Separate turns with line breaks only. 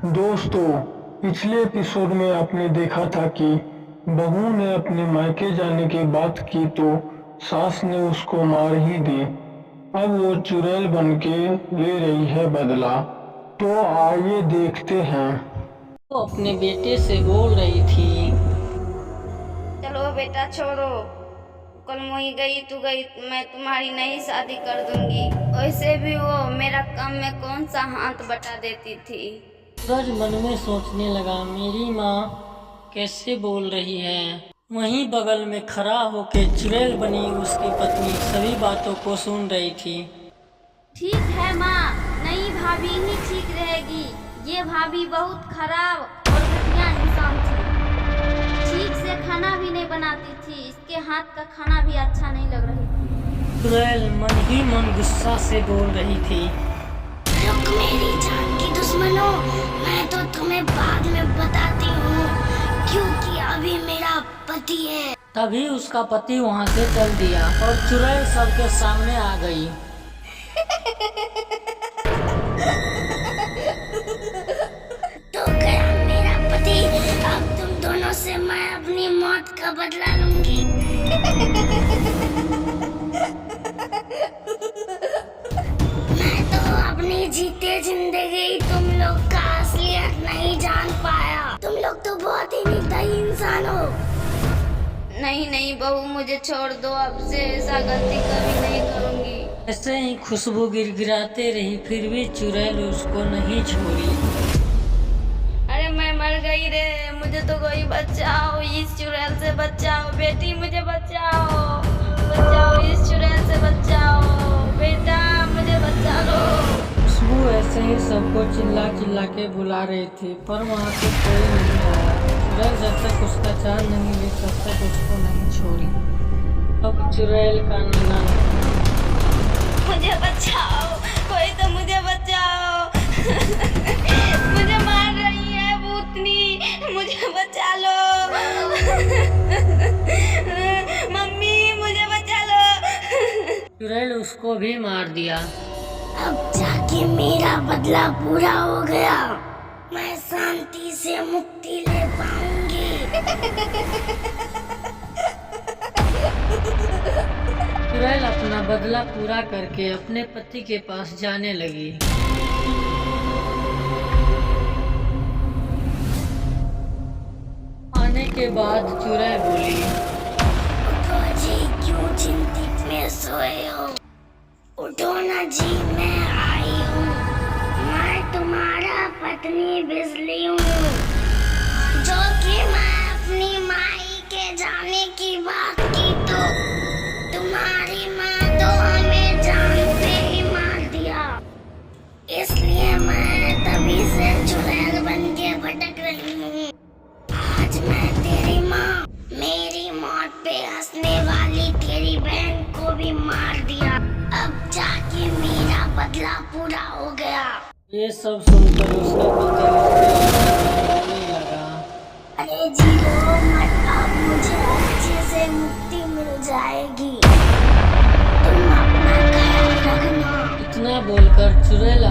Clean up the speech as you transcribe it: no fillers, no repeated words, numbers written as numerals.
दोस्तों, पिछले एपिसोड में आपने देखा था कि बहू ने अपने मायके जाने की बात की तो सास ने उसको मार ही दी। अब वो चुड़ैल बनके ले रही है बदला। तो आइए देखते हैं।
वो अपने बेटे से बोल रही थी।
चलो बेटा छोड़ो, कल मोही गई तू गई, मैं तुम्हारी नई शादी कर दूंगी। वैसे भी वो मेरा काम में कौन सा हाथ बटा देती थी।
सूरज मन में सोचने लगा, मेरी माँ कैसे बोल रही है। वहीं बगल में खड़ा होके चुड़ैल बनी उसकी पत्नी सभी बातों को सुन रही थी।
ठीक है माँ, नई भाभी ही ठीक रहेगी। ये भाभी बहुत खराब और घटिया इंसान थी। ठीक से खाना भी नहीं बनाती थी, इसके हाथ का खाना भी अच्छा नहीं लग रही थी।
चुड़ैल मन ही मन गुस्सा से बोल रही थी।
रुक मेरी जान की दुश्मनों, मैं तो तुम्हें बाद में बताती हूँ, क्योंकि अभी मेरा पति है।
तभी उसका पति वहाँ से चल दिया और चुड़ैल सबके सामने आ गई।
तो गया मेरा पति, अब तुम दोनों से मैं अपनी मौत का बदला लूंगी। मैं तो अपनी जीते जिंदगी तुम लोग का असलियत नहीं जान पाया। तुम लोग तो बहुत ही निर्दयी इंसान हो।
नहीं नहीं बहू, मुझे छोड़ दो, अब से ऐसा गलती कभी नहीं करूंगी।
ऐसे ही खुशबू गिरगिराते रही, फिर भी चुड़ैल उसको नहीं छोड़ी।
अरे मैं मर गई रे, मुझे तो कोई बचाओ, इस चुड़ैल से बचाओ। बेटी मुझे बचाओ, बचाओ, इस चुड़ैल से बचाओ। बेटा मुझे बचा लो।
खुशबू ऐसे ही सबको चिल्ला चिल्ला के बुला रही थी, पर वहाँ से कोई नहीं आया। चुड़ैल जब तक उसका जान नहीं ली तब तक उसको नहीं छोड़ी। अब चुड़ैल का नैना
मुझे बचाओ, कोई तो मुझे बचाओ। मुझे मार रही है भूतनी, मुझे बचा लो। मम्मी मुझे बचा लो।
चुड़ैल उसको भी मार दिया।
अब जाके मेरा बदला पूरा हो गया, मैं शांति से मुक्ति ले पाऊंगी।
चुड़ैल अपना बदला पूरा करके अपने पति के पास जाने लगी। आने के बाद चुड़ैल बोली,
उठो जी, क्यों चिंतित में सोए हो? उठो ना जी, मैं आई हूँ। मैं तुम्हारा पत्नी बिजली हूँ, जो कि मैं अपनी माई के जाने की बात की तो तुम्हारी माँ तो हमें जान पे ही मार दिया। इसलिए मैं तभी से चुड़ैल बन के भटक रही हूँ। आज मैं तेरी माँ, मेरी मौत पे हंसने वाली तेरी बहन को भी मार दिया। अब जाके मेरा बदला पूरा हो गया।
ये सब सुनकर उसका पति रोने लगा।
अरे जी रो मत, अब मुझे अच्छे से मुक्ति मिल जाएगी। तुम अपना ख्याल रखना।
इतना बोलकर चुड़ैल